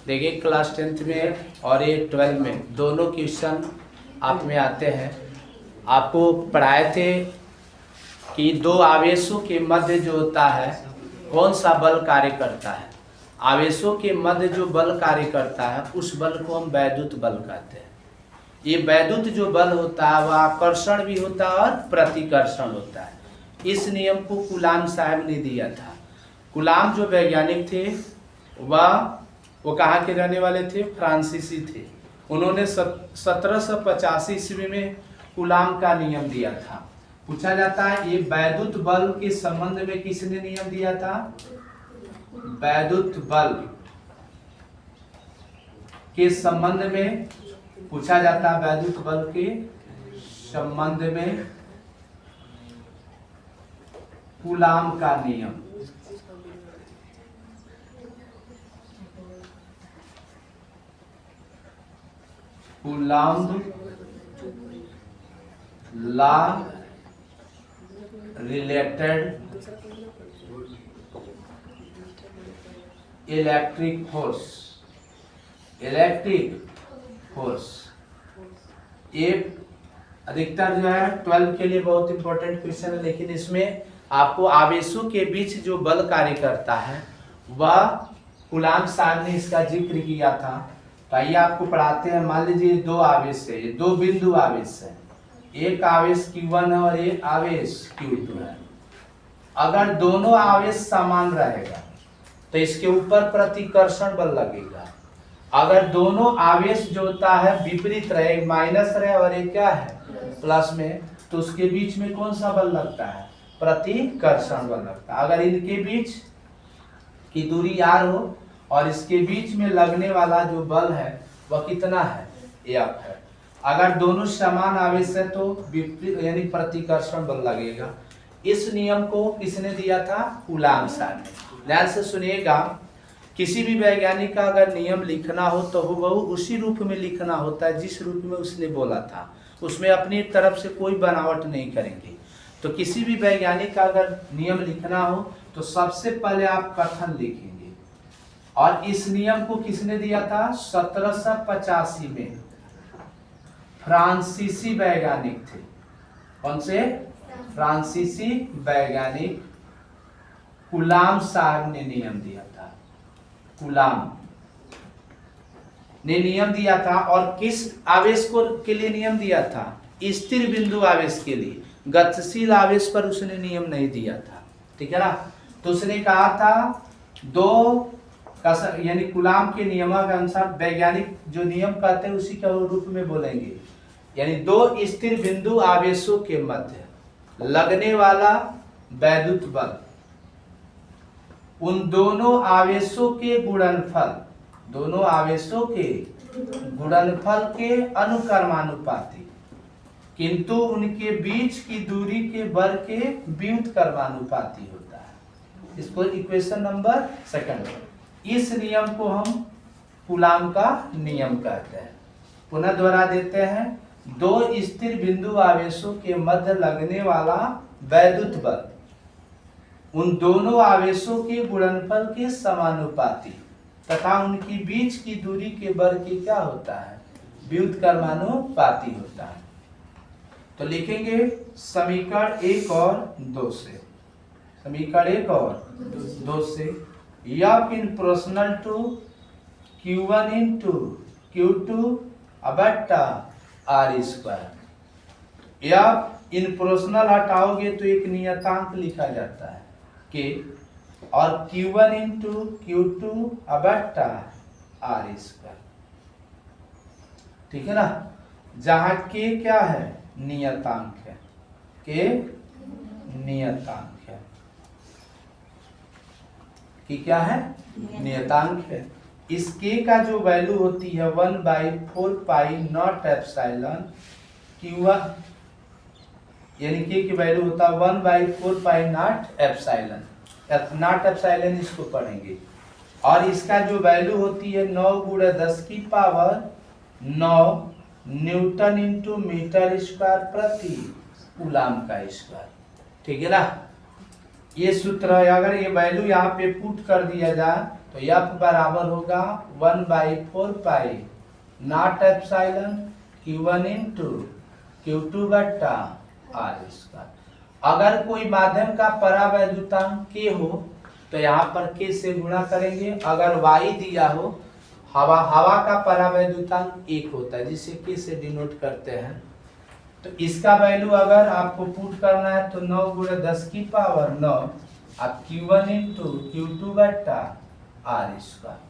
देखिए class 10th में और ये 12 में दोनों क्वेश्चन आप में आते हैं। आपको पढ़ाए थे कि दो आवेशों के मध्य जो होता है कौन सा बल कार्य करता है। आवेशों के मध्य जो बल कार्य करता है उस बल को हम वैद्युत बल कहते हैं। ये वैद्युत जो बल होता है वह आकर्षण भी होता है और प्रतिकर्षण होता है। इस नियम को कूलाम साहब ने दिया था। कूलाम जो वैज्ञानिक थे वो कहाँ के रहने वाले थे? फ्रांसीसी थे। उन्होंने 1785 ईस्वी में कूलाम का नियम दिया था। पूछा जाता है ये वैद्युत बल के संबंध में किसने नियम दिया था? वैद्युत बल के संबंध में पूछा जाता है, वैद्युत बल के संबंध में कूलाम का नियम। Coulomb law related electric force ये अधिकतर जो है 12 के लिए बहुत इंपॉर्टेंट क्वेश्चन है, लेकिन इसमें आपको आवेशों के बीच जो बल कार्य करता है वह कूलाम साहब ने इसका जिक्र किया था। तो आइए आपको पढ़ाते हैं। मान लीजिए दो आवेश है, ये दो बिंदु आवेश है, एक आवेश Q1 है और एक आवेश Q2 है। अगर दोनों आवेश समान रहेगा तो इसके ऊपर प्रतिकर्षण बल लगेगा। अगर दोनों आवेश जो होता है विपरीत रहे, एक माइनस रहे और एक क्या है प्लस में, तो उसके बीच में कौन सा बल लगता है? प्रतिकर्षण बल लगता है। अगर इनके बीच की दूरी r हो और इसके बीच में लगने वाला जो बल है वह कितना है? F है। अगर दोनों समान आवेश है तो विपरीत यानी प्रतिकर्षण बल लगेगा। इस नियम को किसने दिया था? कूलाम साहब ने। ध्यान से सुनिएगा, किसी भी वैज्ञानिक का अगर नियम लिखना हो तो वो उसी रूप में लिखना होता है जिस रूप में उसने बोला था। उसमें अपनी तरफ से कोई बनावट नहीं करेंगे। तो किसी भी वैज्ञानिक का अगर नियम लिखना हो तो सबसे पहले आप कथन लिखेंगे। और इस नियम को किसने दिया था? 1785 में फ्रांसीसी वैज्ञानिक थे। कौन से? फ्रांसीसी वैज्ञानिक कूलाम साहब ने नियम दिया था। कूलाम ने नियम दिया था। और किस आवेश को के लिए नियम दिया था? स्थिर बिंदु आवेश के लिए। गतिशील आवेश पर उसने नियम नहीं दिया था, ठीक है ना। तो उसने कहा था दो यानी कूलाम के नियम के अनुसार वैज्ञानिक जो नियम कहते हैं उसी के रूप में बोलेंगे। यानी दो स्थिर बिंदु आवेशों के मध्य लगने वाला वैद्युत बल उन दोनों आवेशों के गुणनफल, दोनों आवेशों के गुणनफल के अनुक्रमानुपाती, किंतु उनके बीच की दूरी के बल के व्युत्क्रमानुपाती होता है। इसको इक्वेशन नंबर 2। इस नियम को हम कूलाम का नियम कहते हैं। पुनः दोहरा देते हैं। दो स्थिर बिंदु आवेशों के मध्य लगने वाला वैद्युत बल उन दोनों आवेशों के गुणनफल के समानुपाती तथा उनकी बीच की दूरी के बल के क्या होता है? व्युत्क्रमानुपाती होता है। तो लिखेंगे समीकरण 1 और 2 से। समीकरण 1 और 2 से F in proportional to Q1 into Q2 बट्टा R square. F in proportional हटाओगे तो एक नियतांक लिखा जाता है K, और Q1 इंटू Q2 बट्टा R स्क्वायर, ठीक है ना। जहां K क्या है? नियतांक है। K नियतांक है। कि क्या है? नियतांक है। इस K का जो वैल्यू होती है 1/4 पाई नॉट एप्सिलॉन Q1, यानी K की वैल्यू होता है 1/4 पाई नॉट एप्सिलॉन। नॉट एप्सिलॉन इसको पढ़ेंगे। और इसका जो वैल्यू होती है 9 × 10 की power 9 newton into metre square प्रति कूलाम का स्क्वायर, ठीक है ना। ये सूत्र है। अगर ये वैल्यू यहाँ पे पुट कर दिया जाए तो F बराबर होगा 1/4 पाई not epsilon Q1 into Q2 बट्टा R स्क्वायर। अगर कोई माध्यम का परावैद्युतांक K हो तो यहाँ पर K से गुणा करेंगे। अगर Y दिया हो, हवा का परावैद्युतांक 1 होता है जिसे K से डिनोट करते हैं, तो इसका वैल्यू अगर आपको पुट करना है तो 9 गुणे 10 की पावर 9 अब Q1 इंटू Q2 बट्टा R स्क्वायर।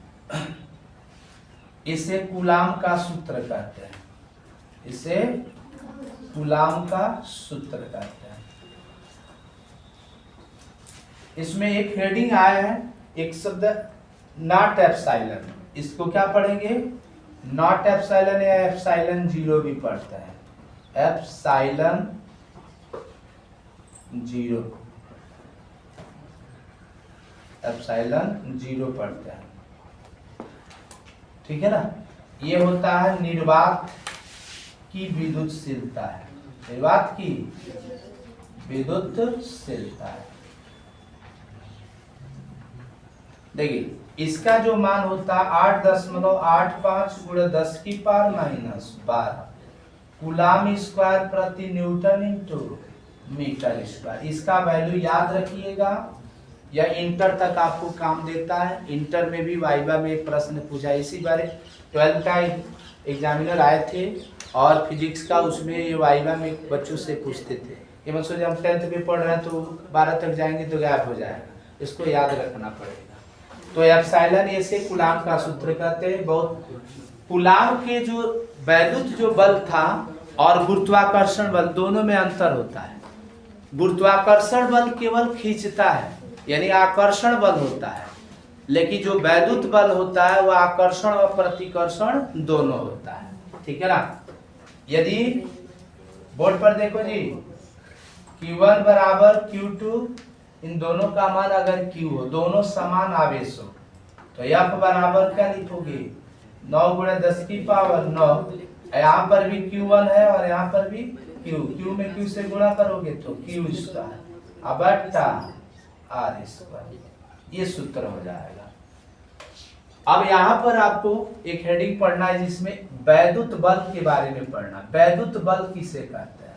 इसे कूलाम का सूत्र कहते हैं, इसे कूलाम का सूत्र कहते हैं। इसमें एक हेडिंग आया है, एक शब्द नॉट एप्सिलॉन, इसको क्या पढ़ेंगे? नॉट एप्सिलॉन या एप्सिलॉन जीरो भी पढ़ते हैं, एप्सिलॉन जीरो, एप्सिलॉन जीरो पढ़ते हैं, ठीक है ना। ये होता है निर्वात की विद्युतशीलता है, निर्वात की विद्युतशीलता है। देखिए इसका जो मान होता है 8.85 गुणे 10 की पावर -12 कूलाम स्क्वायर प्रति न्यूटन इंटू मीटर स्क्वायर। इसका वैल्यू याद रखिएगा, यह इंटर तक आपको काम देता है। इंटर में भी वाइवा में एक प्रश्न पूछा, इसी बारे 12 का एग्जामिनर आए थे और फिजिक्स का, उसमें ये वाइवा में बच्चों से पूछते थे। ये मतलब जब हम 10th में पढ़ रहे हैं तो 12 तक जाएंगे तो गायब हो जाएगा, इसको याद रखना पड़ेगा। तो एप्सिलॉन ऐसे कूलाम का सूत्र कहते हैं। बहुत कूलाम के जो वैद्युत जो बल था और गुरुत्वाकर्षण बल दोनों में अंतर होता है। गुरुत्वाकर्षण बल केवल खींचता है यानी आकर्षण बल होता है, लेकिन जो वैद्युत बल होता है वह आकर्षण और प्रतिकर्षण दोनों होता है, ठीक है ना। यदि बोर्ड पर देखो जी, Q1 बराबर Q2, इन दोनों का मान अगर Q हो, दोनों समान आवेश हो, तो F बराबर क्या लिखोगे? 9 गुणे 10 की पावर 9। यहाँ पर भी Q1 है और यहाँ पर भी Q में Q से गुणा करोगे तो Q स्क्वायर बट्टा R स्क्वायर, ये सूत्र हो जाएगा। अब यहाँ पर आपको एक हेडिंग पढ़ना है जिसमें वैद्युत बल के बारे में पढ़ना। वैद्युत बल किसे कहते हैं?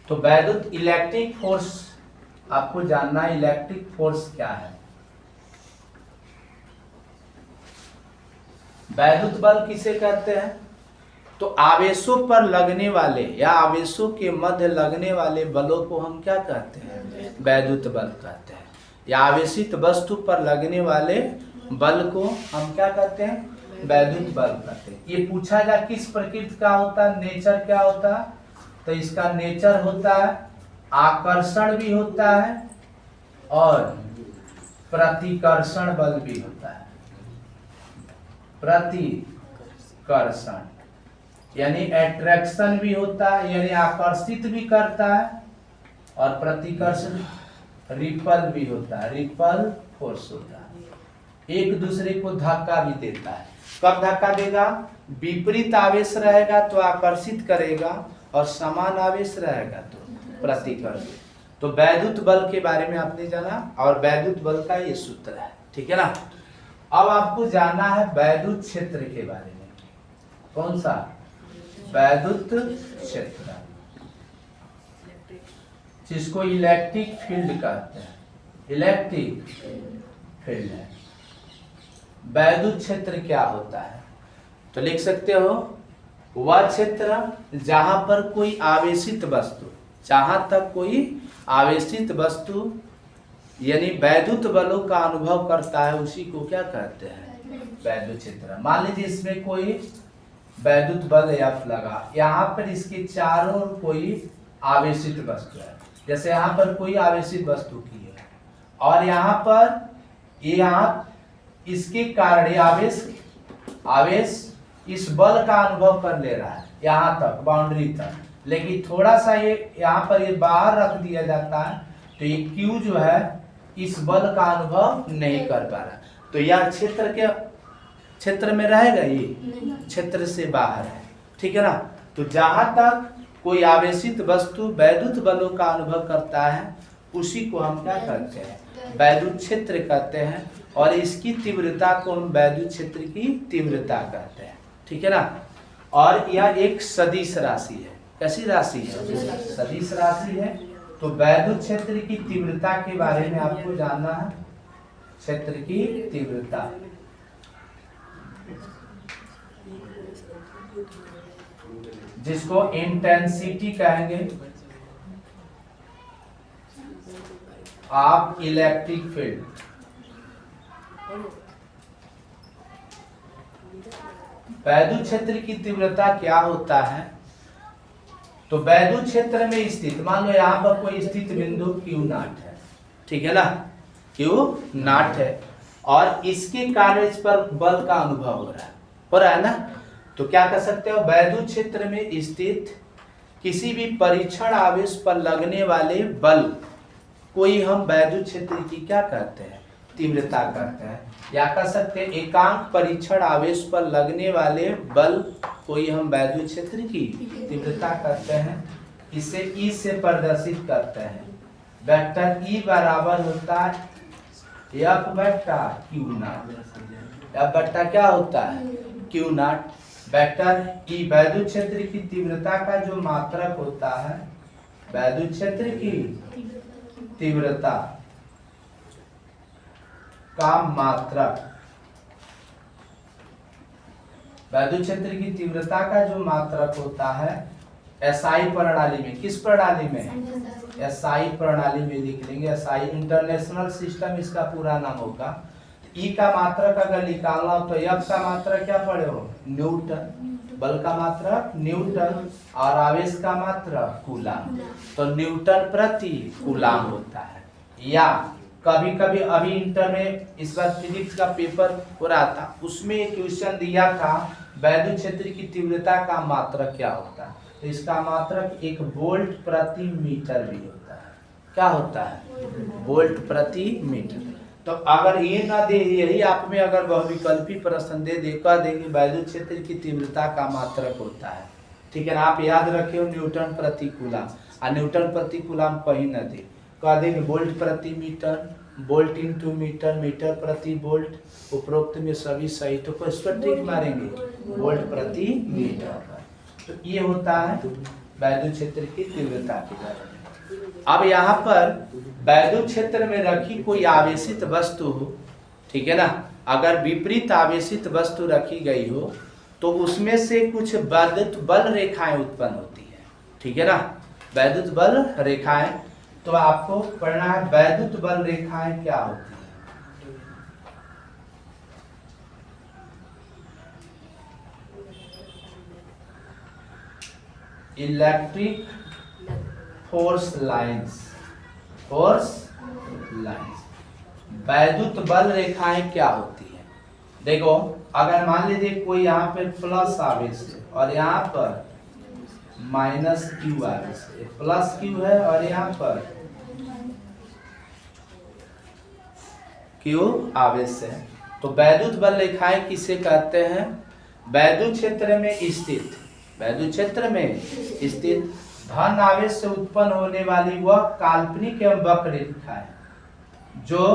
तो वैद्युत इलेक्ट्रिक फोर्स आपको जानना है, इलेक्ट्रिक फोर्स क्या है। वैद्युत बल किसे कहते हैं? तो आवेशों पर लगने वाले या आवेशों के मध्य लगने वाले बलों को हम क्या कहते हैं? वैद्युत बल कहते हैं। या आवेशित वस्तु पर लगने वाले बल को हम क्या कहते हैं? वैद्युत बल कहते हैं। ये पूछा जा किस प्रकृति का होता है, नेचर क्या होता है? तो इसका नेचर होता है आकर्षण भी होता है और प्रतिकर्षण बल भी होता है। प्रतिकर्षण यानी अट्रैक्शन भी होता है, यानी आकर्षित भी करता है, और प्रतिकर्षण रिपल भी होता है, रिपल फोर्स होता है। एक दूसरे को धक्का भी देता है। कब धक्का देगा? विपरीत आवेश रहेगा तो आकर्षित करेगा और समान आवेश रहेगा तो प्रतिकर्षित। तो वैद्युत बल के बारे में आपने जाना और वैद्युत बल का ये सूत्र है, ठीक है ना। अब आपको जानना है वैद्युत क्षेत्र के बारे में। कौन सा? वैद्युत क्षेत्र, जिसको इलेक्ट्रिक फील्ड कहते हैं। इलेक्ट्रिक फील्ड है। वैद्युत क्षेत्र क्या होता है? तो लिख सकते हो वह क्षेत्र जहां पर कोई आवेशित वस्तु, जहां तक कोई आवेशित वस्तु यानी वैद्युत बलों का अनुभव करता है उसी को क्या कहते हैं? वैद्युत क्षेत्र। मान लीजिए इसमें कोई वैद्युत बल F लगा, यहाँ पर इसके चारों ओर कोई आवेशित वस्तु है, जैसे यहाँ पर कोई आवेशित वस्तु की है और यहाँ पर यहाँ इसके कारण आवेश इस बल का अनुभव कर ले रहा है यहाँ तक, बाउंड्री तक, लेकिन थोड़ा सा ये यहाँ पर ये बाहर रख दिया जाता है तो ये Q जो है इस बल का अनुभव नहीं कर पा रहा, तो यह क्षेत्र के क्षेत्र में रहेगा, ये क्षेत्र से बाहर है, ठीक है ना। तो जहां तक कोई आवेशित वस्तु वैद्युत बलों का अनुभव करता है उसी को हम क्या कहते हैं, वैद्युत क्षेत्र कहते हैं। और इसकी तीव्रता को हम वैद्युत क्षेत्र की तीव्रता कहते हैं। ठीक है ना। और यह एक सदिश राशि है। कैसी राशि है? सदिश राशि है। तो वैद्युत क्षेत्र की तीव्रता के बारे में आपको जानना है। क्षेत्र की तीव्रता, जिसको इंटेंसिटी कहेंगे ऑफ इलेक्ट्रिक फील्ड। वैद्युत क्षेत्र की तीव्रता क्या होता है? तो वैद्युत क्षेत्र में स्थित, मान लो यहाँ पर कोई स्थित बिंदु Q0 है, ठीक है ना, Q0 है, और इसके कारण इस पर बल का अनुभव हो रहा है ना। तो क्या कर सकते हो, वैद्युत क्षेत्र में स्थित किसी भी परीक्षण आवेश पर लगने वाले बल कोई हम वैद्युत क्षेत्र की क्या कहते हैं, तीव्रता कहते हैं। या कह सकते हैं एकांक परीक्षण आवेश पर लगने वाले बल कोई हम वैद्युत क्षेत्र की तीव्रता कहते हैं। इसे E से प्रदर्शित करते हैं। वेक्टर E बराबर होता है F बट्टा Q0। F बट्टा क्या होता है, Q0। वेक्टर E वैद्युत क्षेत्र की तीव्रता का जो मात्रक होता है, वैद्युत क्षेत्र की तीव्रता का मात्रक, वैद्युत क्षेत्र की तीव्रता का जो मात्रक होता है एसआई प्रणाली में। किस प्रणाली में? एसआई प्रणाली में लिख लेंगे। एसआई इंटरनेशनल सिस्टम इसका पूरा नाम होगा। ई का मात्रक अगर निकालना हो तो एफ का मात्रक क्या पड़े हो, न्यूटन। बल का मात्रक न्यूटन और आवेश का मात्रक कूलाम। तो न्यूटन प्रति कूलाम होता है। या कभी कभी अभी इंटर में इस बार फिजिक्स का पेपर हो रहा था, उसमें एक क्वेश्चन दिया था वैद्युत क्षेत्र की तीव्रता का मात्रक क्या होता है। तो इसका मात्रक 1 वोल्ट प्रति मीटर भी होता है। क्या होता है, वोल्ट प्रति मीटर। तो अगर ये ना दे, यही आप में अगर बहुविकल्पी प्रश्न दे देंगे वैद्युत क्षेत्र की तीव्रता का मात्रक होता है, ठीक है ना। आप याद रखे हो न्यूटन प्रति कूलाम, और न्यूटन प्रति कूलाम कहीं ना दे, कह देंगे वोल्ट प्रति metre, volt into metre, metre प्रति वोल्ट। उपरोक्त में सभी सही, तो इस पर टिक मारेंगे वोल्ट प्रति मीटर। तो ये होता है वैद्युत क्षेत्र की तीव्रता के बारे में। अब यहाँ पर वैद्युत क्षेत्र में रखी कोई आवेशित वस्तु हो, ठीक है ना, अगर विपरीत आवेशित वस्तु रखी गई हो तो उसमें से कुछ वैद्युत बल रेखाएं उत्पन्न होती है, ठीक है ना, वैद्युत बल रेखाएं। तो आपको पढ़ना है वैद्युत बल रेखाएं क्या होती है। Electric force lines, force lines. वैद्युत बल रेखाएं क्या होती है? देखो अगर मान लीजिए कोई यहाँ पे प्लस आवेश है और यहाँ पर माइनस क्यू आवेश है, प्लस क्यू है और यहाँ पर क्यू आवेश है, तो वैद्युत बल रेखाएं किसे कहते हैं? वैद्युत क्षेत्र में स्थित, वैद्युत क्षेत्र में स्थित धन आवेश से उत्पन्न होने वाली वह काल्पनिक एवं वक्र रेखा है जो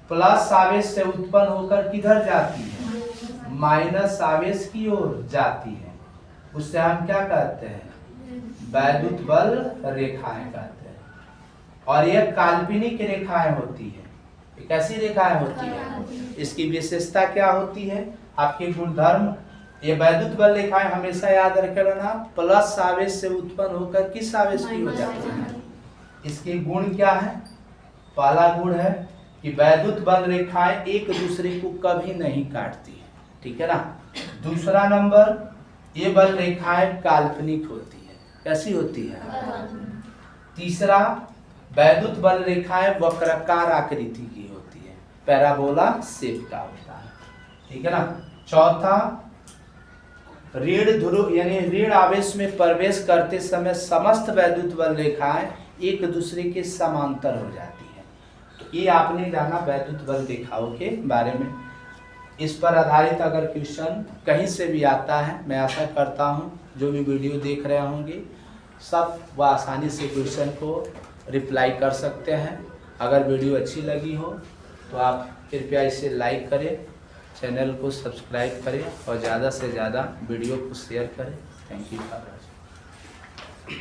प्लस आवेश से उत्पन्न होकर किधर जाती है, माइनस आवेश की ओर जाती है। उससे हम क्या कहते हैं, वैद्युत बल रेखाएं कहते हैं। और यह काल्पनिक रेखाएं होती है। कैसी रेखाएं होती है? इसकी विशेषता क्या होती है, आपके गुणधर्म। ये वैद्युत बल रेखाएं हमेशा याद रखना, प्लस आवेश से उत्पन्न होकर किस आवेश की हो जाती है। इसके गुण क्या है? पहला गुण है कि वैद्युत बल रेखाएं एक दूसरे को कभी नहीं काटती है, ठीक है ना। दूसरा नंबर, ये बल रेखाएं काल्पनिक होती है। कैसी होती है? तीसरा, वैद्युत बल रेखाएं वक्राकार आकृति की होती है, पैराबोला शेप का होता है, ठीक है ना। चौथा, ऋण ध्रुव यानी ऋण आवेश में प्रवेश करते समय समस्त वैद्युत बल रेखाएं एक दूसरे के समांतर हो जाती है। तो ये आपने जाना वैद्युत बल रेखाओं के बारे में। इस पर आधारित अगर क्वेश्चन कहीं से भी आता है, मैं आशा करता हूँ जो भी वीडियो देख रहे होंगे सब वह आसानी से क्वेश्चन को रिप्लाई कर सकते हैं। अगर वीडियो अच्छी लगी हो तो आप कृपया इसे लाइक करें, चैनल को सब्सक्राइब करें और ज़्यादा से ज़्यादा वीडियो को शेयर करें। Thank you for watching.